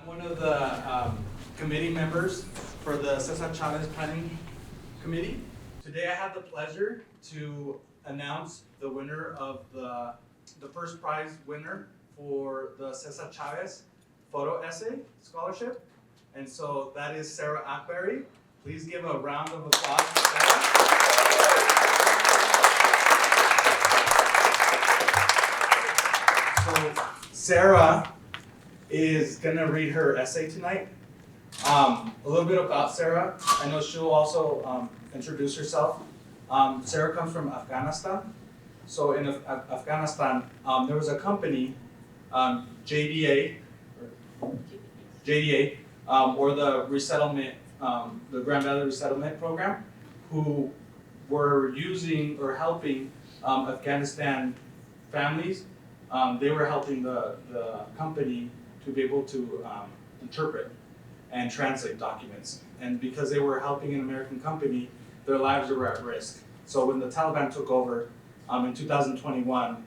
one of the committee members for the Cesar Chavez Planning Committee. Today I have the pleasure to announce the winner of the first prize winner for the Cesar Chavez Photo Essay Scholarship. And so that is Sarah Akbari. Please give a round of applause for Sarah. So Sarah is gonna read her essay tonight. A little bit about Sarah. I know she'll also introduce herself. Sarah comes from Afghanistan. So in Afghanistan, there was a company, JDA, or the resettlement, the Grand Valley Resettlement Program, who were using or helping Afghanistan families. They were helping the company to be able to interpret and translate documents. And because they were helping an American company, their lives were at risk. So when the Taliban took over in 2021,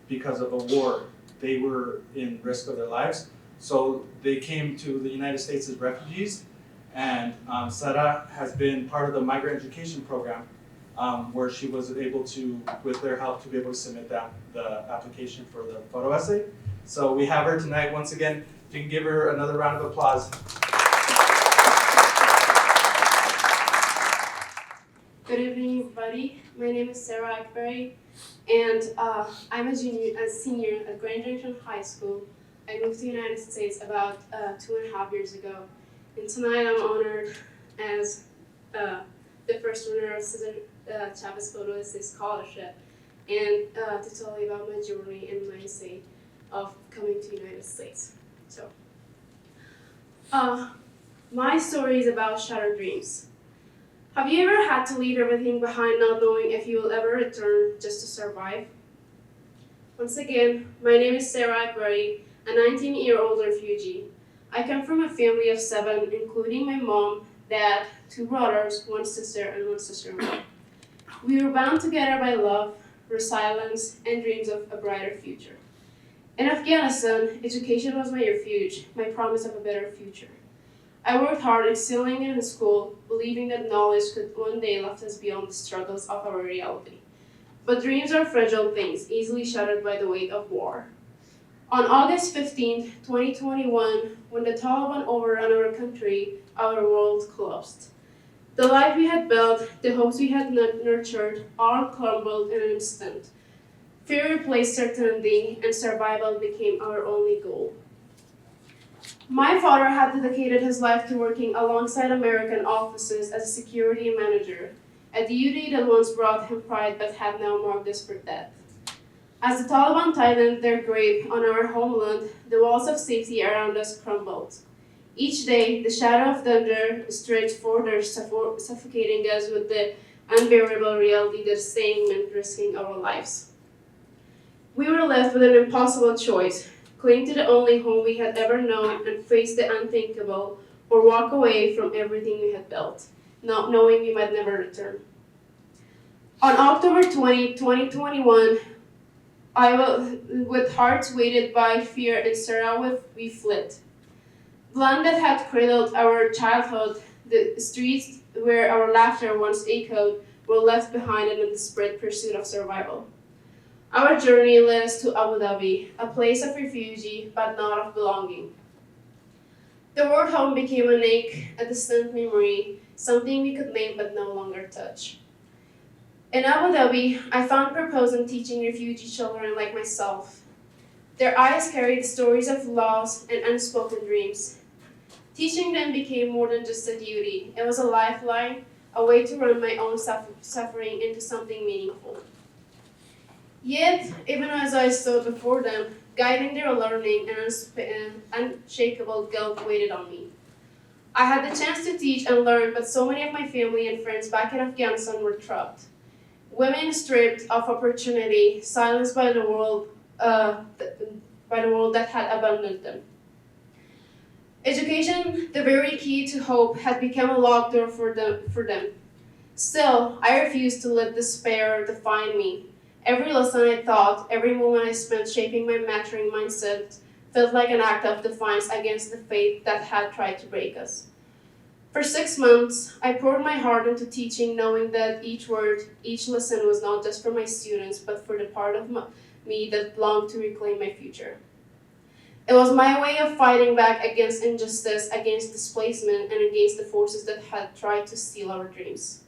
because of a war, they were in risk of their lives. So they came to the United States as refugees, and Sarah has been part of the migrant education program, where she was able to, with their help, to be able to submit the application for the photo essay. So we have her tonight once again. If you can give her another round of applause. Good evening, everybody. My name is Sarah Akbari, and I'm a senior at Grand Junction High School. I moved to the United States about 2.5 years ago, and tonight I'm honored as the first winner of Cesar Chavez Photo Essay Scholarship, and to tell you about my journey and my essay of coming to the United States. So, my story is about shattered dreams. Have you ever had to leave everything behind, not knowing if you will ever return just to survive? Once again, my name is Sarah Akbari, a 19-year-old refugee. I come from a family of 7, including my mom, dad, 2 brothers, 1 sister, and 1 sister-in-law. We were bound together by love, resilience, and dreams of a brighter future. In Afghanistan, education was my refuge, my promise of a better future. I worked hard excelling in school, believing that knowledge could one day lift us beyond the struggles of our reality. But dreams are fragile things, easily shattered by the weight of war. On August 15, 2021, when the Taliban overran our country, our world collapsed. The life we had built, the hopes we had nurtured, all crumbled in an instant. Fear replaced certainty, and survival became our only goal. My father had dedicated his life to working alongside American officers as a security manager, a duty that once brought him pride but had now marked us for death. As the Taliban tightened their grip on our homeland, the walls of safety around us crumbled. Each day, the shadow of danger stretched further, suffocating us with the unbearable reality that staying meant risking our lives. We were left with an impossible choice: cling to the only home we had ever known and face the unthinkable, or walk away from everything we had built, not knowing we might never return. On October 20, 2021, with hearts weighted by fear and sorrow, we fled. The land that had cradled our childhood, the streets where our laughter once echoed, were left behind in a desperate pursuit of survival. Our journey led us to Abu Dhabi, a place of refuge but not of belonging. The word home became an ache, a distant memory, something we could name but no longer touch. In Abu Dhabi, I found purpose in teaching refugee children like myself. Their eyes carried stories of loss and unspoken dreams. Teaching them became more than just a duty. It was a lifeline, a way to run my own suffering into something meaningful. Yet, even as I stood before them, guiding their learning, and unshakable guilt waited on me. I had the chance to teach and learn, but so many of my family and friends back in Afghanistan were trapped. Women stripped of opportunity, silenced by the world that had abandoned them. Education, the very key to hope, had become a locked door for them. Still, I refused to let despair define me. Every lesson I taught, every moment I spent shaping my maturing mindset, felt like an act of defiance against the fate that had tried to break us. For 6 months, I poured my heart into teaching, knowing that each word, each lesson was not just for my students, but for the part of me that longed to reclaim my future. It was my way of fighting back against injustice, against displacement, and against the forces that had tried to steal our dreams.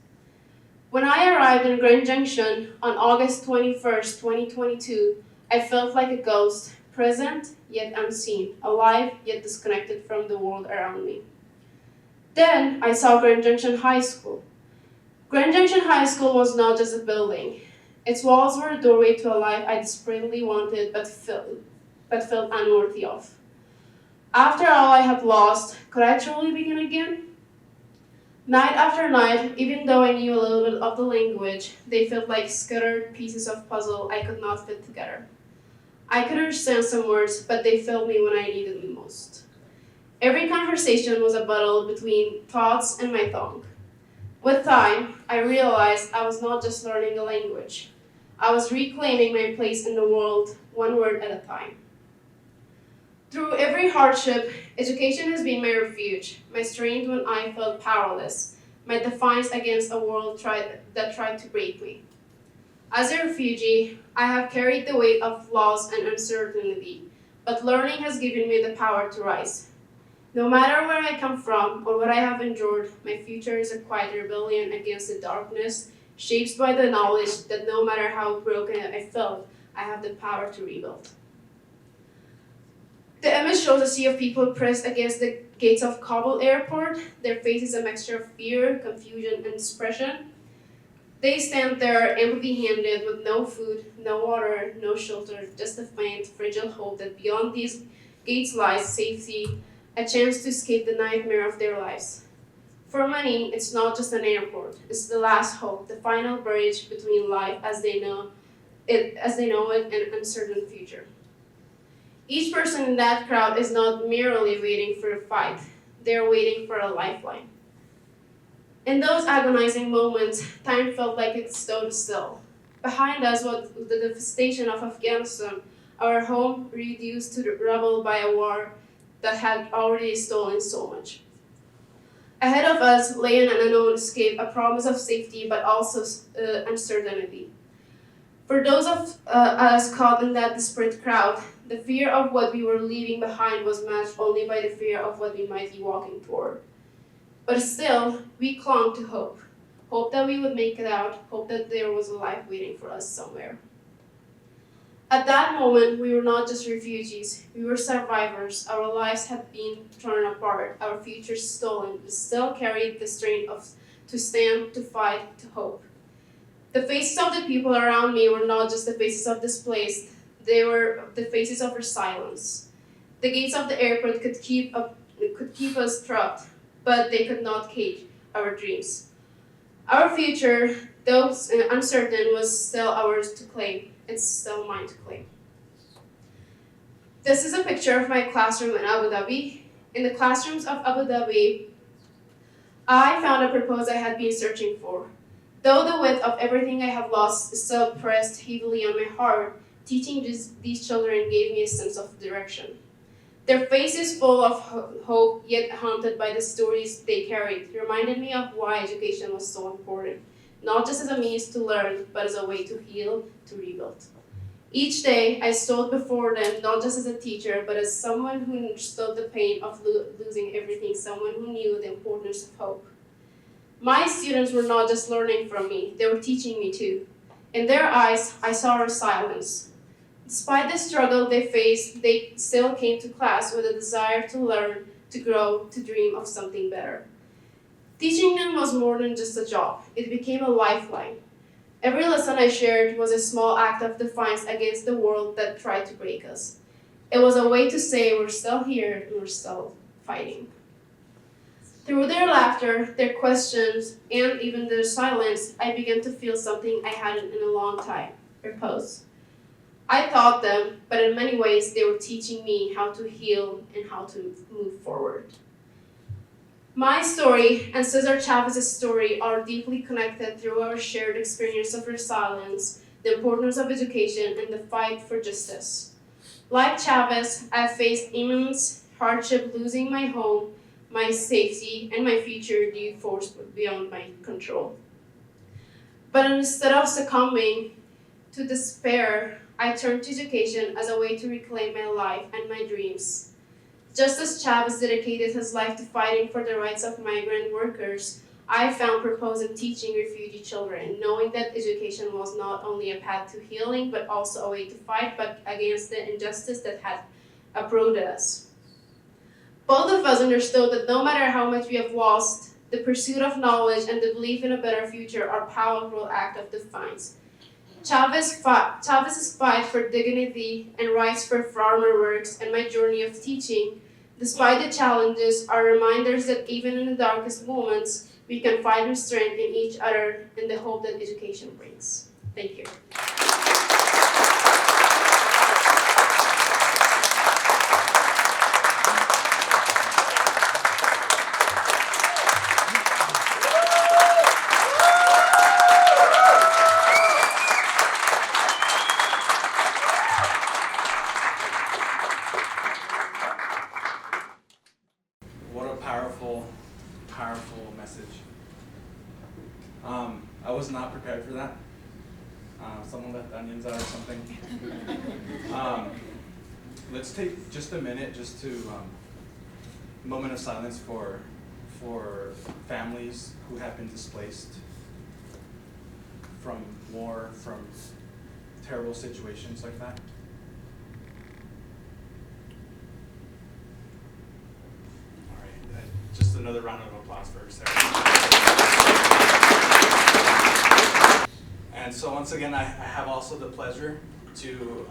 When I arrived in Grand Junction on August 21st, 2022, I felt like a ghost, present yet unseen, alive yet disconnected from the world around me. Then I saw Grand Junction High School. Grand Junction High School was not just a building. Its walls were a doorway to a life I desperately wanted but felt unworthy of. After all I had lost, could I truly begin again? Night after night, even though I knew a little bit of the language, they felt like scattered pieces of puzzle I could not fit together. I could understand some words, but they failed me when I needed them most. Every conversation was a battle between thoughts and my tongue. With time, I realized I was not just learning a language. I was reclaiming my place in the world, one word at a time. Through every hardship, education has been my refuge, my strength when I felt powerless, my defiance against a world that tried to break me. As a refugee, I have carried the weight of loss and uncertainty, but learning has given me the power to rise. No matter where I come from or what I have endured, my future is a quiet rebellion against the darkness, shaped by the knowledge that no matter how broken I felt, I have the power to rebuild. The image shows a sea of people pressed against the gates of Kabul airport. Their faces a mixture of fear, confusion, and depression. They stand there empty-handed with no food, no water, no shelter, just a faint, fragile hope that beyond these gates lies safety, a chance to escape the nightmare of their lives. For many, it's not just an airport. It's the last hope, the final bridge between life as they know it and an uncertain future. Each person in that crowd is not merely waiting for a fight. They're waiting for a lifeline. In those agonizing moments, time felt like it stood still. Behind us was the devastation of Afghanistan, our home reduced to rubble by a war that had already stolen so much. Ahead of us lay an unknown escape, a promise of safety but also uncertainty. For those of us caught in that desperate crowd, the fear of what we were leaving behind was matched only by the fear of what we might be walking toward. But still, we clung to hope. Hope that we would make it out, hope that there was a life waiting for us somewhere. At that moment, we were not just refugees, we were survivors. Our lives had been torn apart, our futures stolen, but still carried the strength to stand, to fight, to hope. The faces of the people around me were not just the faces of displaced, they were the faces of resilience. The gates of the airport could keep us trapped, but they could not cage our dreams. Our future, though uncertain, was still ours to claim. It's still mine to claim. This is a picture of my classroom in Abu Dhabi. In the classrooms of Abu Dhabi, I found a purpose I had been searching for. Though the weight of everything I have lost still pressed heavily on my heart, teaching these children gave me a sense of direction. Their faces full of hope, yet haunted by the stories they carried, reminded me of why education was so important, not just as a means to learn, but as a way to heal, to rebuild. Each day, I stood before them, not just as a teacher, but as someone who understood the pain of losing everything, someone who knew the importance of hope. My students were not just learning from me, they were teaching me too. In their eyes, I saw resilience. Despite the struggle they faced, they still came to class with a desire to learn, to grow, to dream of something better. Teaching them was more than just a job. It became a lifeline. Every lesson I shared was a small act of defiance against the world that tried to break us. It was a way to say we're still here and we're still fighting. Through their laughter, their questions, and even their silence, I began to feel something I hadn't in a long time, repose. I taught them, but in many ways they were teaching me how to heal and how to move forward. My story and Cesar Chavez's story are deeply connected through our shared experience of resilience, the importance of education, and the fight for justice. Like Chavez, I faced immense hardship, losing my home, my safety, and my future due to force beyond my control. But instead of succumbing to despair, I turned to education as a way to reclaim my life and my dreams. Just as Chavez dedicated his life to fighting for the rights of migrant workers, I found purpose in teaching refugee children, knowing that education was not only a path to healing, but also a way to fight back against the injustice that had uprooted us. Both of us understood that no matter how much we have lost, the pursuit of knowledge and the belief in a better future are powerful acts of defiance. Chavez's fight for dignity and rights for farmer works and my journey of teaching, despite the challenges, are reminders that even in the darkest moments, we can find strength in each other and the hope that education brings. Thank you. What a powerful, powerful message. I was not prepared for that. Someone left onions out or something. Let's take just a minute just to moment of silence for families who have been displaced from war, from terrible situations like that. All right, just another round of applause for Sarah. And so once again, I have also the pleasure to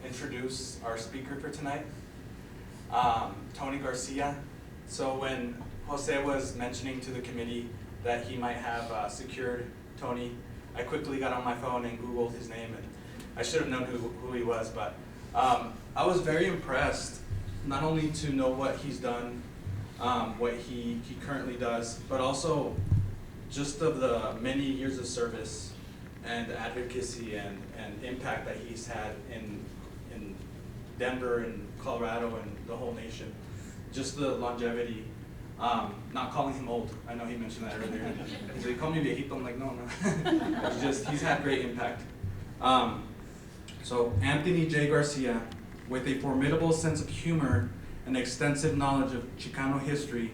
introduce our speaker for tonight, Tony Garcia. So when Jose was mentioning to the committee that he might have secured Tony, I quickly got on my phone and Googled his name, and I should have known who he was, but I was very impressed, not only to know what he's done, what he currently does, but also just of the many years of service and advocacy and impact that he's had in Denver and Colorado and the whole nation. Just the longevity, not calling him old. I know he mentioned that earlier. He said, call me viejito. I'm like, no. He's had great impact. So Anthony J. Garcia, with a formidable sense of humor and extensive knowledge of Chicano history,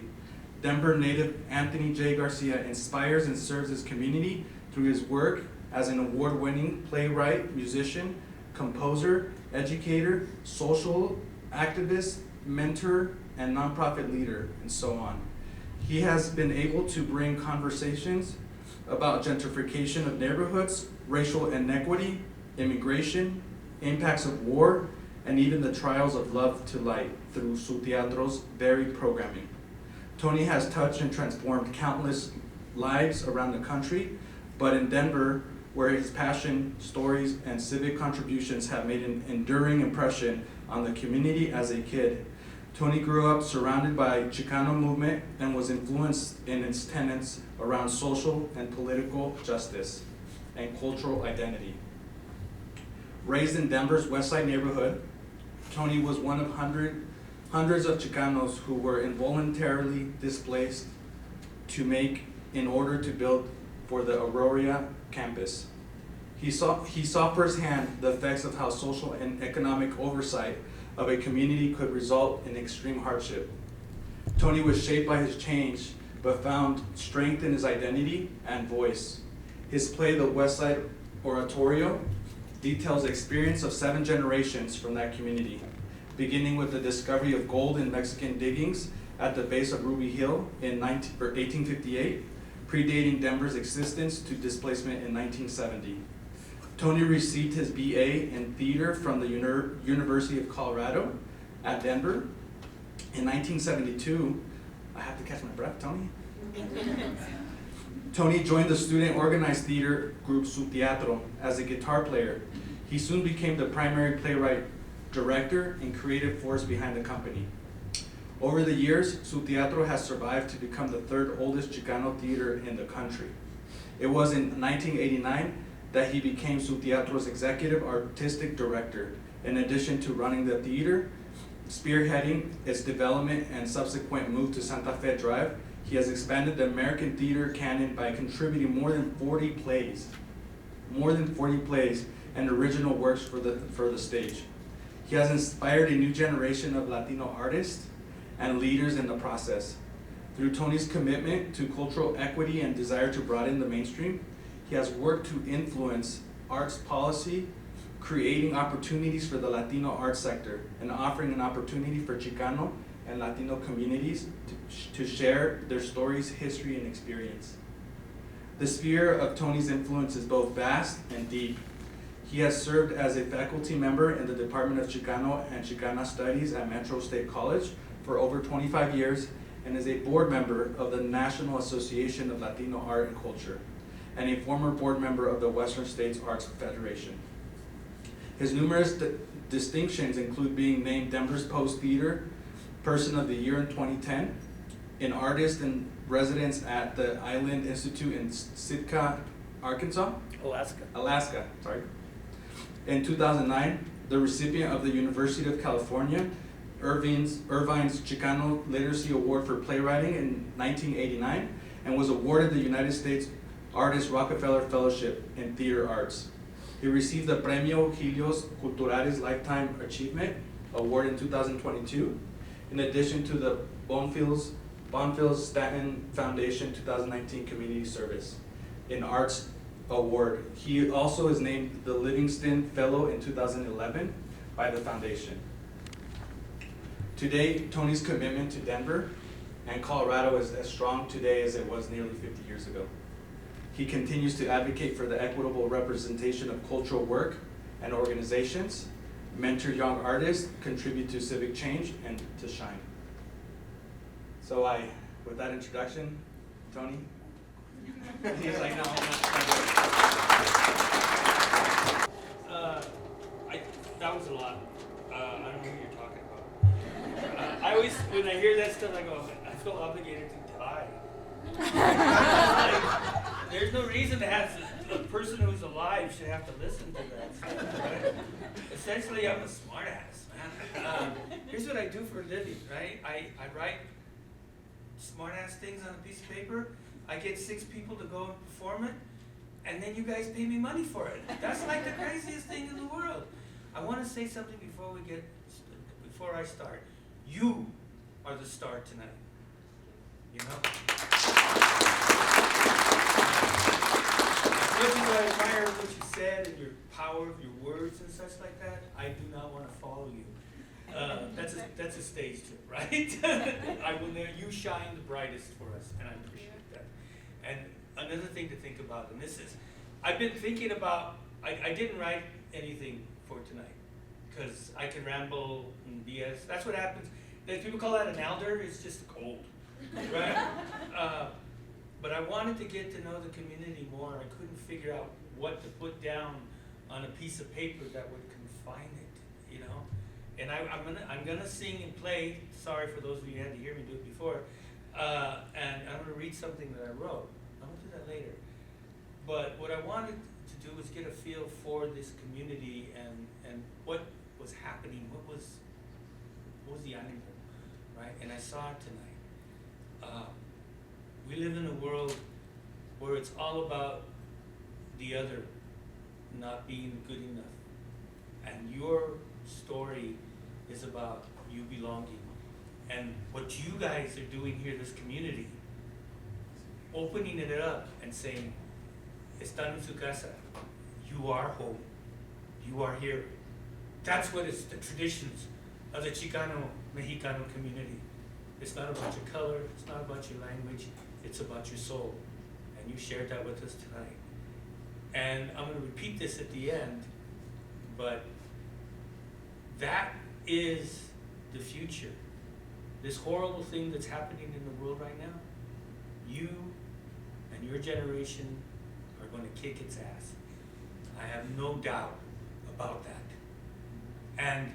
Denver native Anthony J. Garcia inspires and serves his community through his work as an award-winning playwright, musician, composer, educator, social activist, mentor, and nonprofit leader, and so on. He has been able to bring conversations about gentrification of neighborhoods, racial inequity, immigration, impacts of war, and even the trials of love to light through su Teatro's varied programming. Tony has touched and transformed countless lives around the country, but in Denver, where his passion, stories, and civic contributions have made an enduring impression on the community as a kid. Tony grew up surrounded by Chicano movement and was influenced in its tenets around social and political justice and cultural identity. Raised in Denver's West Side neighborhood, Tony was one of hundreds of Chicanos who were involuntarily displaced in order to build for the Aurora campus. He saw firsthand the effects of how social and economic oversight of a community could result in extreme hardship. Tony was shaped by his change, but found strength in his identity and voice. His play, The West Side Oratorio, details the experience of 7 generations from that community, beginning with the discovery of gold in Mexican diggings at the base of Ruby Hill in 1858, predating Denver's existence to displacement in 1970. Tony received his BA in theater from the University of Colorado at Denver. In 1972, I have to catch my breath, Tony. Tony joined the student organized theater group Su Teatro as a guitar player. He soon became the primary playwright, director, and creative force behind the company. Over the years, Su Teatro has survived to become the 3rd oldest Chicano theater in the country. It was in 1989 that he became Su Teatro's executive artistic director, In addition to running the theater, spearheading its development and subsequent move to Santa Fe Drive, he has expanded the American theater canon by contributing more than 40 plays and original works for the stage. He has inspired a new generation of Latino artists and leaders in the process. Through Tony's commitment to cultural equity and desire to broaden the mainstream, he has worked to influence arts policy, creating opportunities for the Latino arts sector and offering an opportunity for Chicano and Latino communities to share their stories, history, and experience. The sphere of Tony's influence is both vast and deep. He has served as a faculty member in the Department of Chicano and Chicana Studies at Metro State College for over 25 years and is a board member of the National Association of Latino Art and Culture and a former board member of the Western States Arts Federation. His numerous distinctions include being named Denver's Post Theater Person of the Year in 2010, an artist in residence at the Island Institute in Sitka, Alaska, sorry. In 2009, the recipient of the University of California, Irvine's Chicano Literacy Award for Playwriting in 1989, and was awarded the United States Artist Rockefeller Fellowship in Theater Arts. He received the Premio Helios Culturales Lifetime Achievement Award in 2022, in addition to the Bonfils Stanton Foundation 2019 Community Service in Arts Award. He also is named the Livingston Fellow in 2011 by the foundation. Today, Tony's commitment to Denver and Colorado is as strong today as it was nearly 50 years ago. He continues to advocate for the equitable representation of cultural work and organizations, mentor young artists, contribute to civic change, and to shine. So with that introduction, Tony, he's like, no, I'm not. That was a lot. I don't know what you're talking about. I always, when I hear that stuff, I go, I feel obligated to die. Like, there's no reason to have a person who's alive should have to listen to that stuff, right? Essentially, I'm a smartass, man. Here's what I do for a living, right? I write smartass things on a piece of paper. I get 6 people to go and perform it, and then you guys pay me money for it. That's like the craziest thing in the world. I want to say something before I start. You are the star tonight. You know? As much as I admire what you said and your power of your words and such like that, I do not want to follow you. That's a stage trip, right? I will know you shine the brightest for us, and I appreciate that. And another thing to think about, and this is, I've been thinking about, I didn't write anything for tonight, because I can ramble and BS. That's what happens. People call that an elder, it's just cold, right? But I wanted to get to know the community more. I couldn't figure out what to put down on a piece of paper that would confine it, you know? And I'm gonna sing and play. Sorry for those of you who had to hear me do it before. And I'm gonna read something that I wrote. I'm gonna do that later. But what I wanted to do was get a feel for this community and what was happening, what was the animal, right? And I saw it tonight. We live in a world where it's all about the other not being good enough. And your story is about you belonging. And what you guys are doing here, this community, opening it up and saying, están en su casa, you are home, you are here. That's what is the traditions of the Chicano, Mexicano community. It's not about your color, it's not about your language, it's about your soul. And you shared that with us tonight. And I'm going to repeat this at the end, but that is the future. This horrible thing that's happening in the world right now, you and your generation are going to kick its ass. I have no doubt about that. And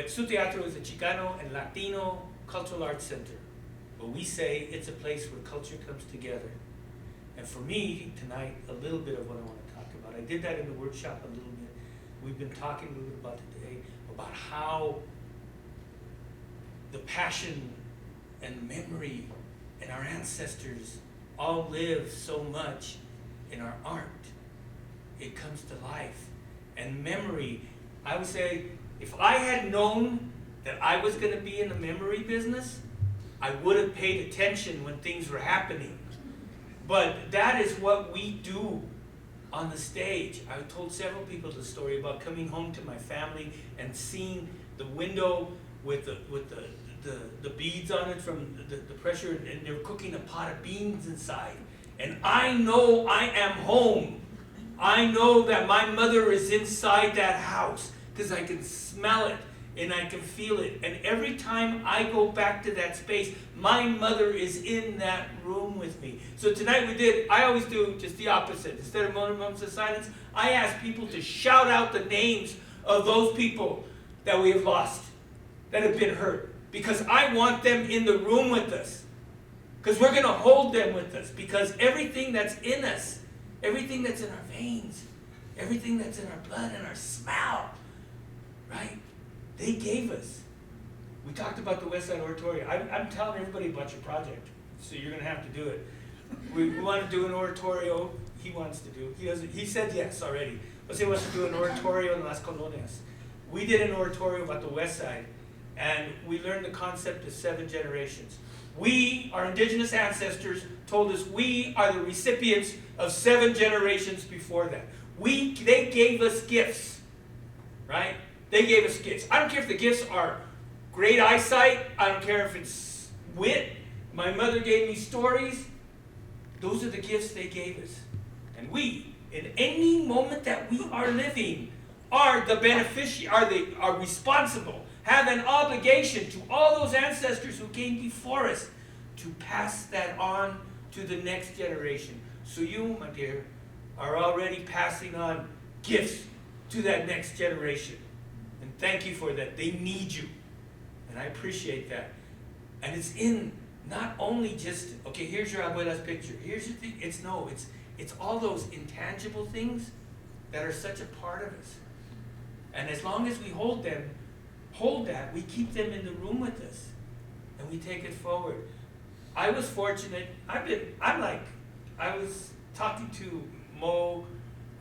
su Teatro is a Chicano and Latino cultural arts center. But we say it's a place where culture comes together. And for me, tonight, a little bit of what I want to talk about. I did that in the workshop a little bit. we've been talking a little bit about today, about how the passion and memory and our ancestors all live so much in our art. It comes to life. And memory, I would say, if I had known that I was going to be in the memory business, I would have paid attention when things were happening. But that is what we do on the stage. I told several people the story about coming home to my family and seeing the window with the beads on it from the pressure, and they're cooking a pot of beans inside. And I know I am home. I know that my mother is inside that house because I can smell it and I can feel it. And every time I go back to that space, my mother is in that room with me. So tonight I always do just the opposite. Instead of moments of silence, I ask people to shout out the names of those people that we have lost, that have been hurt. Because I want them in the room with us. Because we're going to hold them with us. Because everything that's in us, everything that's in our veins, everything that's in our blood and our smell, right? They gave us. We talked about the West Side Oratorio. I'm telling everybody about your project, so you're going to have to do it. We want to do an oratorio. He wants to do. He said yes already. But he wants to do an oratorio in Las Colonias. We did an oratorio about the West Side, and we learned the concept of 7 generations. Our indigenous ancestors told us we are the recipients of 7 generations before that. They gave us gifts, right? They gave us gifts. I don't care if the gifts are great eyesight. I don't care if it's wit. My mother gave me stories. Those are the gifts they gave us. And we, in any moment that we are living, are the beneficiary, are responsible, have an obligation to all those ancestors who came before us to pass that on to the next generation. So you, my dear, are already passing on gifts to that next generation. And thank you for that. They need you. And I appreciate that. And it's in not only just, okay, here's your abuela's picture. Here's your thing. It's all those intangible things that are such a part of us. And as long as we hold that, we keep them in the room with us. And we take it forward. I was fortunate. I was talking to Mo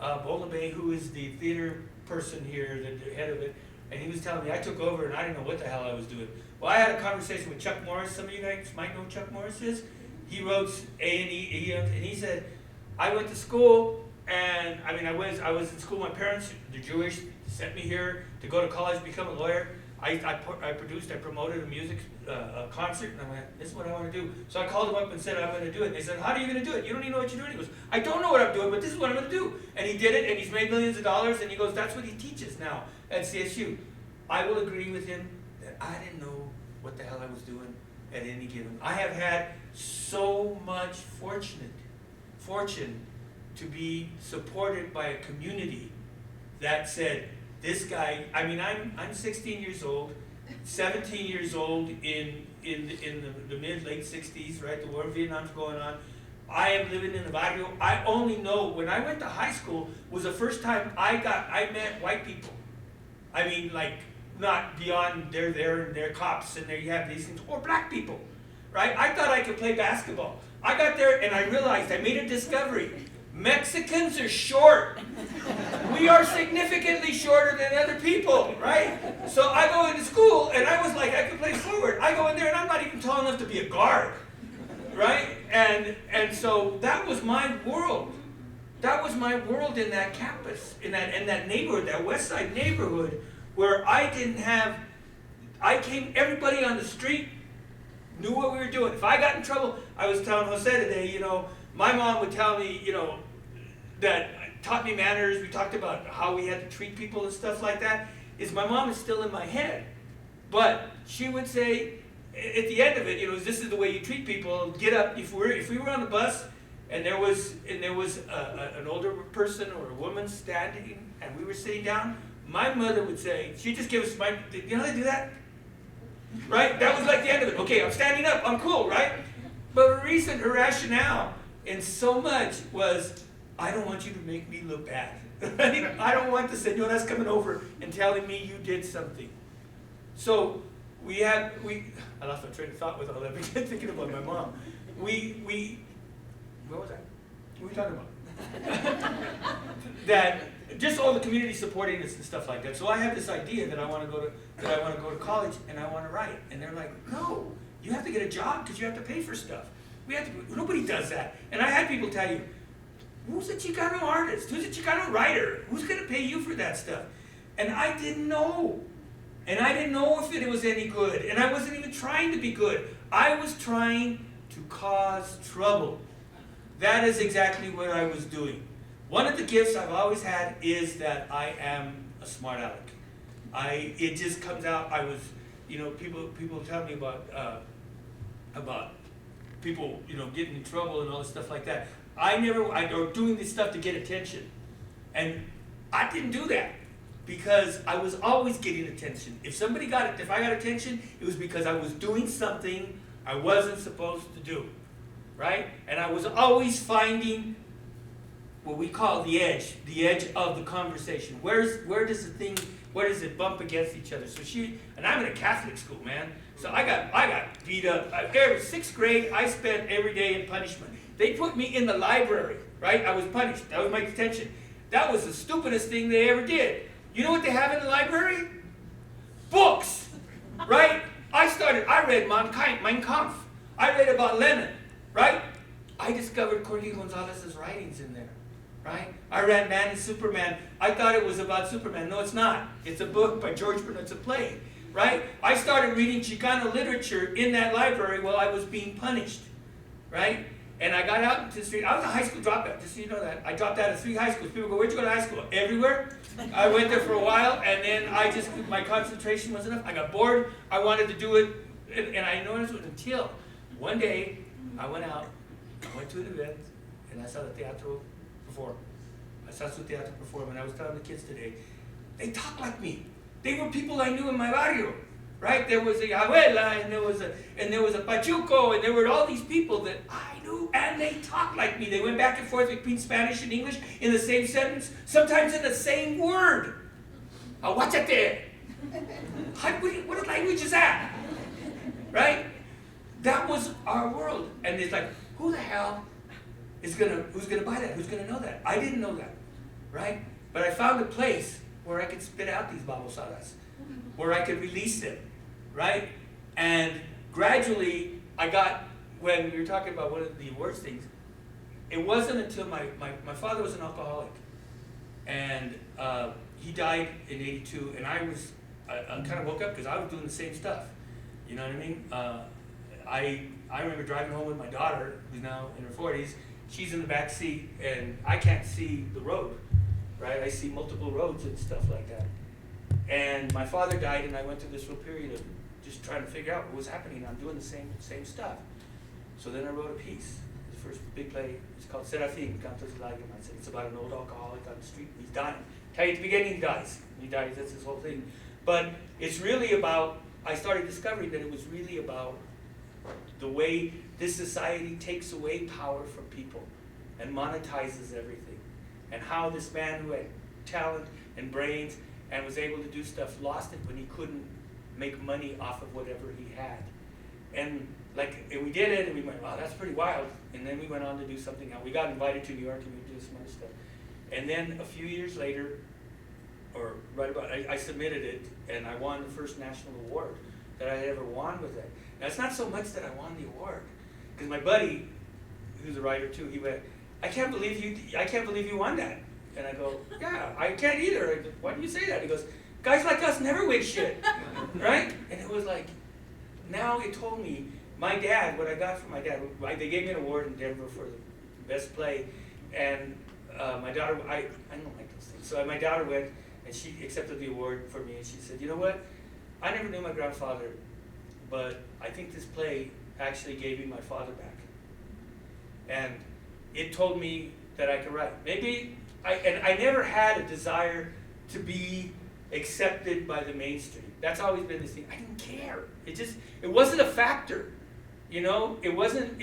Bolabe, who is the theater person here, the head of it, and he was telling me I took over and I didn't know what the hell I was doing. Well, I had a conversation with Chuck Morris. Some of you guys might know who Chuck Morris is. He wrote A&E, and he said, I went to school, and I was in school. My parents, they're Jewish, sent me here to go to college, become a lawyer. I promoted a music concert, and I went, this is what I want to do. So I called him up and said, I'm going to do it. And they said, how are you going to do it? You don't even know what you're doing. He goes, I don't know what I'm doing, but this is what I'm going to do. And he did it, and he's made millions of dollars, and he goes, that's what he teaches now at CSU. I will agree with him that I didn't know what the hell I was doing at any given. I have had so much fortune to be supported by a community that said, this guy, I'm 16 years old, 17 years old in the mid-late 60s, right? The war in Vietnam's going on. I am living in the barrio. I only know when I went to high school was the first time I met white people. Not beyond they're there and they're cops and there you have these things, or black people, right? I thought I could play basketball. I got there and I realized I made a discovery. Mexicans are short. We are significantly shorter than other people, right? So I go into school and I was like, I could play forward. I go in there and I'm not even tall enough to be a guard, right? And so that was my world. That was my world in that campus, in that neighborhood, that West Side neighborhood, where everybody on the street knew what we were doing. If I got in trouble, I was telling Jose today, my mom would tell me, that taught me manners. We talked about how we had to treat people and stuff like that. My mom is still in my head. But she would say, at the end of it, this is the way you treat people. Get up. If we were on the bus and there was an older person or a woman standing and we were sitting down, my mother would say, she'd just give us you know how they do that? Right? That was like the end of it. Okay, I'm standing up. I'm cool, right? But her rationale in so much was, I don't want you to make me look bad. Right? I don't want the señoras coming over and telling me you did something. So I lost my train of thought with all that, because thinking about my mom. What was that? What were we talking about? That just all the community supporting us and stuff like that. So I have this idea that I want to go to college and I want to write. And they're like, no, you have to get a job because you have to pay for stuff. Nobody does that. And I had people tell you, who's a Chicano artist? Who's a Chicano writer? Who's going to pay you for that stuff? And I didn't know. And I didn't know if it was any good. And I wasn't even trying to be good. I was trying to cause trouble. That is exactly what I was doing. One of the gifts I've always had is that I am a smart aleck. It just comes out. People tell me about people, getting in trouble and all this stuff like that. Or doing this stuff to get attention. And I didn't do that because I was always getting attention. If I got attention, it was because I was doing something I wasn't supposed to do. Right? And I was always finding what we call the edge of the conversation. Where does it bump against each other? And I'm in a Catholic school, man. So I got beat up. Every 6th grade, I spent every day in punishment. They put me in the library, right? I was punished. That was my detention. That was the stupidest thing they ever did. You know what they have in the library? Books, right? I read Mein Kampf. I read about Lenin, right? I discovered Jorge Gonzalez's writings in there, right? I read Man and Superman. I thought it was about Superman. No, it's not. It's a book by George Bernard. It's a play, right? I started reading Chicano literature in that library while I was being punished, right? And I got out into the street. I was a high school dropout, just so you know that. I dropped out of 3 high schools. People go, where'd you go to high school? Everywhere. I went there for a while, and then my concentration wasn't enough. I got bored. I wanted to do it, and I noticed it until one day I went out, I went to an event, and I saw the Teatro perform. I saw the Teatro perform, and I was telling the kids today, they talk like me. They were people I knew in my barrio, right? There was a abuela, and there was a pachuco, and there were all these people that I knew, and they talked like me. They went back and forth between Spanish and English in the same sentence, sometimes in the same word. Aguachate. What language is that? Right? That was our world. And it's like, who the hell who's gonna buy that? Who's gonna know that? I didn't know that, right? But I found a place where I could spit out these babosadas, where I could release them, right? And gradually, when we were talking about one of the awards things, it wasn't until my father was an alcoholic, and he died in '82, and I kind of woke up because I was doing the same stuff. You know what I mean? I remember driving home with my daughter, who's now in her 40s. She's in the back seat, and I can't see the road, right? I see multiple roads and stuff like that. And my father died, and I went through this real period of just trying to figure out what was happening. I'm doing the same stuff. So then I wrote a piece. The first big play is called Serafín, Cantos de Lágrimas. I said it's about an old alcoholic on the street. He's dying. Tell you at the beginning he dies. He dies, that's his whole thing. But it's really about, I started discovering that it was really about the way this society takes away power from people and monetizes everything. And how this man who had talent and brains and was able to do stuff lost it when he couldn't make money off of whatever he had. And we did it, and we went, wow, that's pretty wild. And then we went on to do something else. We got invited to New York, and we did some other stuff. And then a few years later, or right about, I submitted it, and I won the first national award that I had ever won with it. Now, it's not so much that I won the award, because my buddy, who's a writer too, he went, I can't believe you won that. And I go, yeah, I can't either. I go, why do you say that? He goes, guys like us never win shit, right? And it was like, now it told me, my dad, what I got from my dad, they gave me an award in Denver for the best play, and my daughter, I don't like those things. So my daughter went, and she accepted the award for me, and she said, you know what? I never knew my grandfather, but I think this play actually gave me my father back. And it told me that I could write. I never had a desire to be accepted by the mainstream. That's always been the thing. I didn't care. It wasn't a factor. You know, it wasn't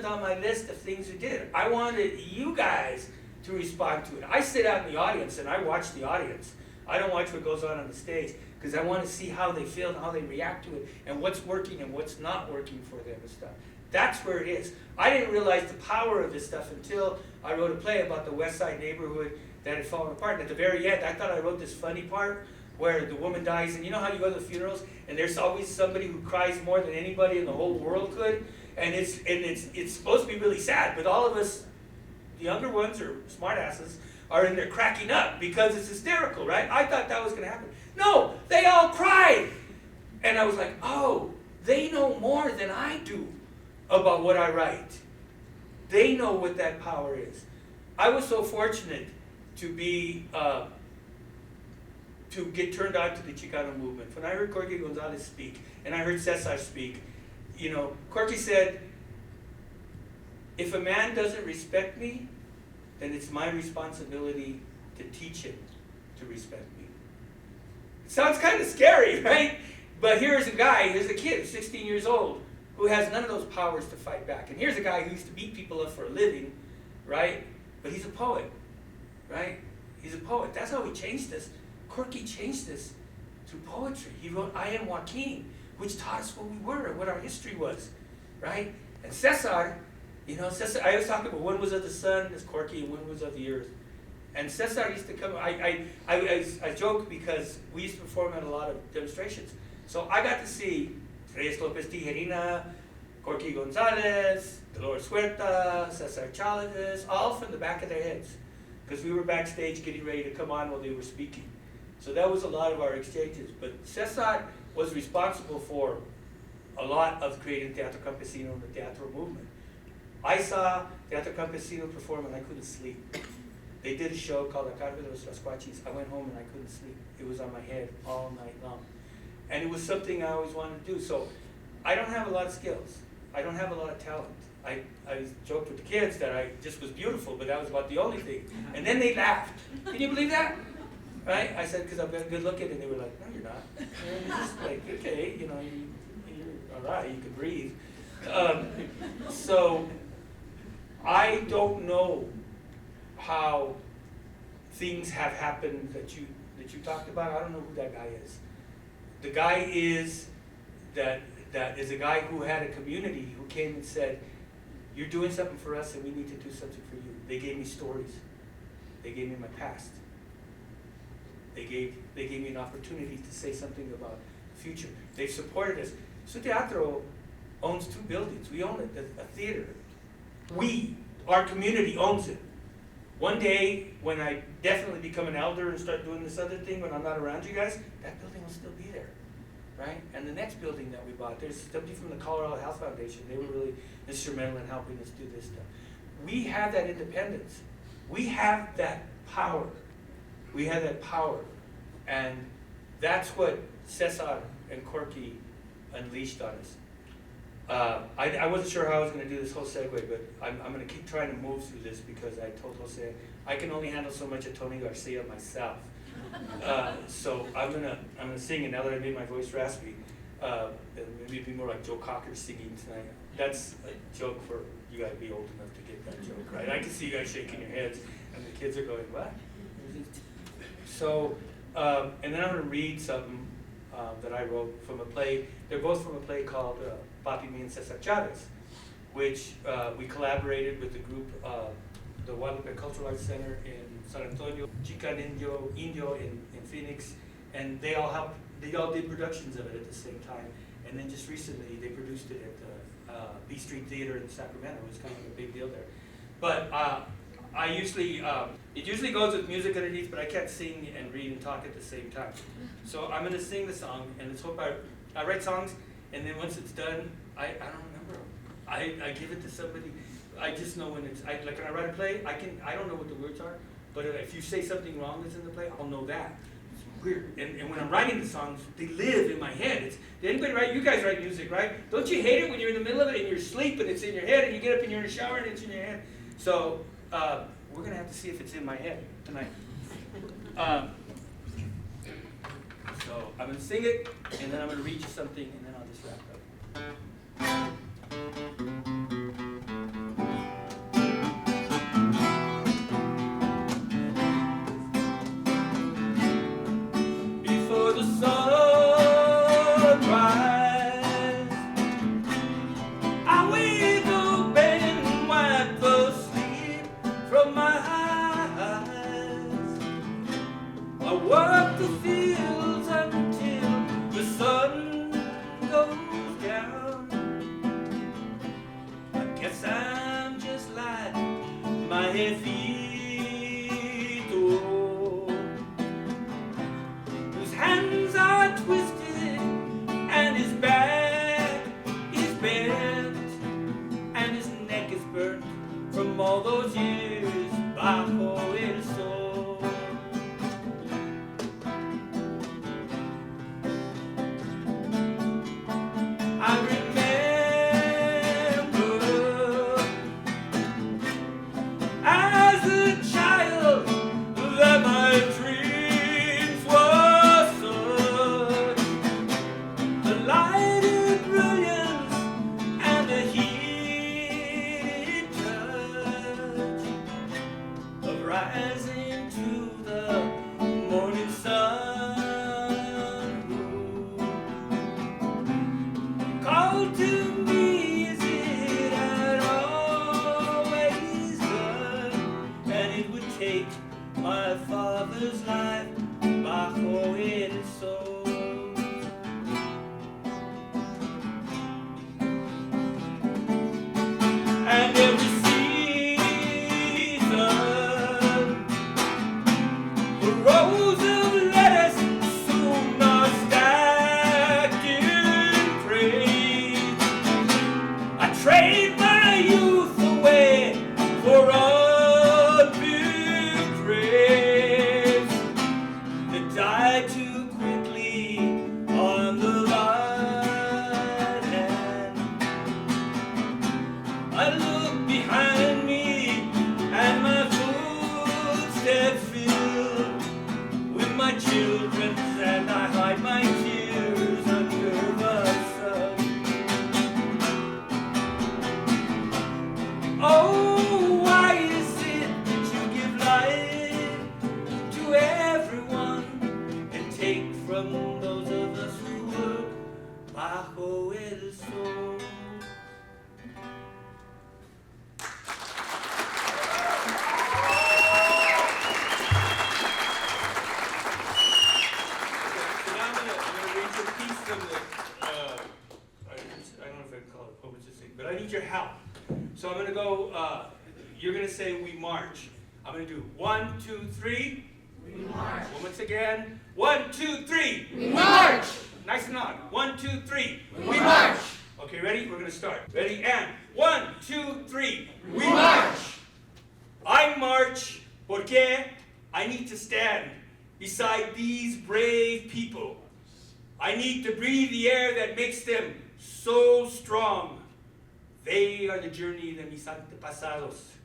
on my list of things we did. I wanted you guys to respond to it. I sit out in the audience and I watch the audience. I don't watch what goes on the stage because I want to see how they feel and how they react to it and what's working and what's not working for them and stuff. That's where it is. I didn't realize the power of this stuff until I wrote a play about the West Side neighborhood that had fallen apart. And at the very end, I thought I wrote this funny part where the woman dies, and you know how you go to the funerals and there's always somebody who cries more than anybody in the whole world could, and it's supposed to be really sad, but all of us, the younger ones or smartasses, are in there cracking up because it's hysterical, right? I thought that was going to happen. No, they all cried, and I was like, oh, they know more than I do about what I write. They know what that power is. I was so fortunate to be to get turned on to the Chicano movement. When I heard Corky Gonzalez speak, and I heard Cesar speak, you know, Corky said, if a man doesn't respect me, then it's my responsibility to teach him to respect me. It sounds kind of scary, right? But here's a guy, here's a kid, 16 years old, who has none of those powers to fight back. And here's a guy who used to beat people up for a living, right? But he's a poet, right? He's a poet. That's how he changed this. Corky changed this through poetry. He wrote I Am Joaquin, which taught us what we were and what our history was, right? And Cesar, you know, Cesar, I was talking about one was of the sun, as Corky, and one was of the earth. And Cesar used to come, I joke because we used to perform at a lot of demonstrations. So I got to see Reyes Lopez Tijerina, Corky Gonzalez, Dolores Huerta, Cesar Chavez, all from the back of their heads. Because we were backstage getting ready to come on while they were speaking. So that was a lot of our exchanges. But Cesar was responsible for a lot of creating Teatro Campesino and the Teatro movement. I saw Teatro Campesino perform and I couldn't sleep. They did a show called La Carga de los Rascuachis. I went home and I couldn't sleep. It was on my head all night long. And it was something I always wanted to do. So I don't have a lot of skills. I don't have a lot of talent. I joked with the kids that I just was beautiful, but that was about the only thing. And then they laughed. Can you believe that? Right? I said, because I'm good looking, and they were like, no, you're not. And you're just like, okay, you know, you're all right, you can breathe. So I don't know how things have happened that you talked about. I don't know who that guy is. The guy is that is a guy who had a community who came and said, you're doing something for us and we need to do something for you. They gave me stories. They gave me my past. They gave me an opportunity to say something about the future. They supported us. So Teatro owns 2 buildings. We own a theater. Our community owns it. One day, when I definitely become an elder and start doing this other thing when I'm not around you guys, that building will still be there, right? And the next building that we bought, there's somebody from the Colorado Health Foundation. They were really instrumental in helping us do this stuff. We have that independence. We have that power. We have that power. And that's what Cesar and Corky unleashed on us. I wasn't sure how I was going to do this whole segue, but I'm going to keep trying to move through this because I told Jose I can only handle so much of Tony Garcia myself. So I'm gonna sing, and now that I made my voice raspy, maybe it'd be more like Joe Cocker singing tonight. That's a joke for you guys to be old enough to get that joke, right? I can see you guys shaking your heads, and the kids are going, what? So, and then I'm going to read something that I wrote from a play. They're both from a play called Papi Me and Cesar Chavez, which we collaborated with the group, the Guadalupe Cultural Arts Center in San Antonio, Chican Indio in Phoenix, and they all did productions of it at the same time. And then just recently, they produced it at the B Street Theater in Sacramento. It was kind of a big deal there. But I usually, it usually goes with music underneath, but I can't sing and read and talk at the same time. So I'm going to sing the song, and let's hope I write songs, and then once it's done, I don't remember them. I give it to somebody. I just know when it's, like when I write a play, I don't know what the words are, but if you say something wrong that's in the play, I'll know that. It's weird. And when I'm writing the songs, they live in my head. Did anybody write, you guys write music, right? Don't you hate it when you're in the middle of it and you're asleep and it's in your head and you get up and you're in the shower and it's in your head? So we're going to have to see if it's in my head tonight. So I'm going to sing it, and then I'm going to read you something, and then I'll just wrap up. jefito, whose hands are twisted and his back is bent and his neck is burnt from all those years bajo el sol. I remember as a child that my dreams were such the light and brilliance and the heated touch of rising to the morning sun who called to me as it had always done, and it would take my father's life bajo el sol. And every season, the rows of lettuce soon are stacked in praise. I trade my youth away for unbuilt graves that die too quickly on the line. And I look behind me and my footsteps fill with my children's, and I hide my tears under the sun. Oh, why is it that you give life to everyone and take from those of us who work bajo el sol? So now I'm gonna read you a piece from the, I don't know if I can call it poetry thing, but I need your help. So I'm gonna go, you're gonna say we march. I'm gonna do 1, 2, 3. We march. Once again. 1, 2, 3. We march. Nice and on. 1, 2, 3. We march. Okay, ready? We're gonna start. Ready? And 1, 2, 3. We march. I march porque I need to stand beside these brave people. I need to breathe the air that makes them so strong. They are the journey de mis antepasados,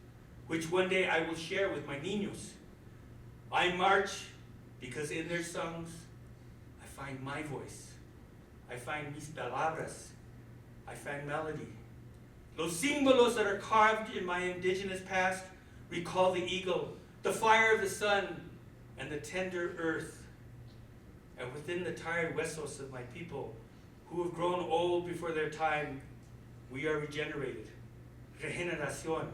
which one day I will share with my niños. I march because in their songs I find my voice. I find mis palabras. I find melody. Los símbolos that are carved in my indigenous past recall the eagle, the fire of the sun, and the tender earth. And within the tired huesos of my people, who have grown old before their time, we are regenerated. Regeneración.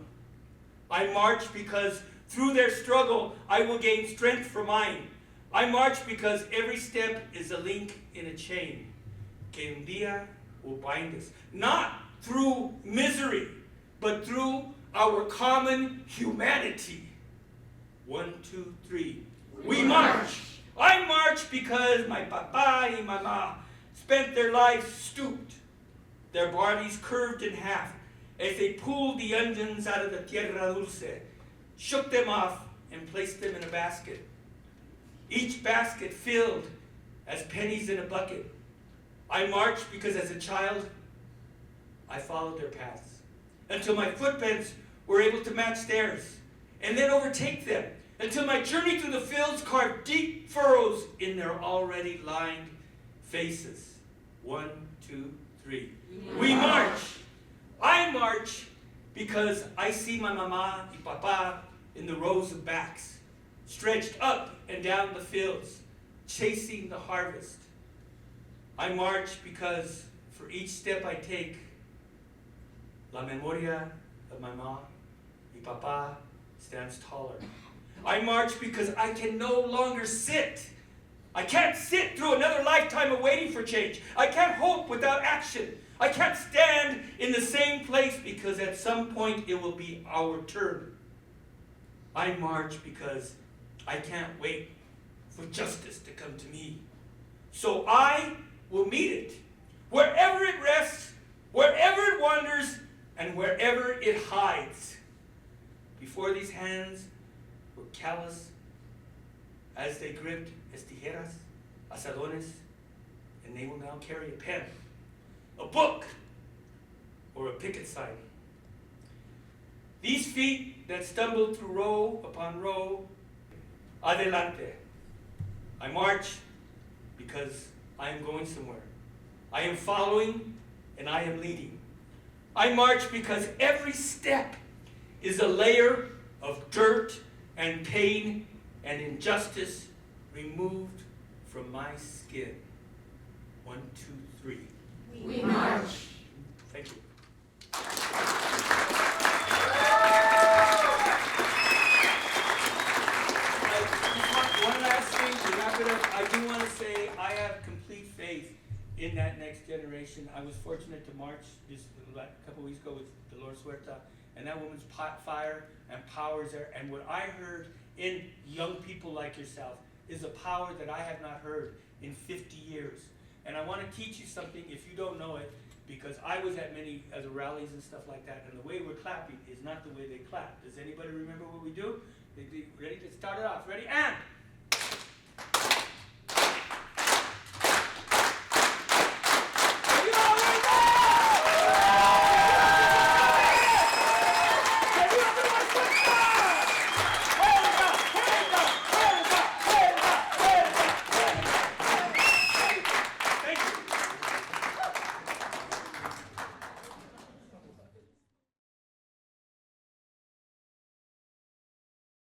I march because through their struggle, I will gain strength for mine. I march because every step is a link in a chain que un día will bind us. Not through misery, but through our common humanity. 1, 2, 3. We march. I march because my papa and mama spent their lives stooped, their bodies curved in half, as they pulled the onions out of the tierra dulce, shook them off, and placed them in a basket. Each basket filled as pennies in a bucket. I marched because as a child, I followed their paths, until my footprints were able to match theirs, and then overtake them, until my journey through the fields carved deep furrows in their already lined faces. 1, 2, 3. We march. I march because I see my mama and papa in the rows of backs, stretched up and down the fields, chasing the harvest. I march because for each step I take, la memoria of my mama and papa stands taller. I march because I can no longer sit. I can't sit through another lifetime of waiting for change. I can't hope without action. I can't stand in the same place because at some point it will be our turn. I march because I can't wait for justice to come to me. So I will meet it, wherever it rests, wherever it wanders, and wherever it hides. Before these hands were callous as they gripped as tijeras, asadones, and they will now carry a pen, a book, or a picket sign. These feet that stumble through row upon row, adelante. I march because I am going somewhere. I am following and I am leading. I march because every step is a layer of dirt and pain and injustice removed from my skin. 1, 2, 3. We march. Thank you. One last thing to wrap it up. I do want to say I have complete faith in that next generation. I was fortunate to march just a couple weeks ago with Dolores Huerta, and that woman's fire and power is there. And what I heard in young people like yourself is a power that I have not heard in 50 years. And I want to teach you something if you don't know it, because I was at many other rallies and stuff like that, and the way we're clapping is not the way they clap. Does anybody remember what we do? Ready? Let's start it off. Ready? And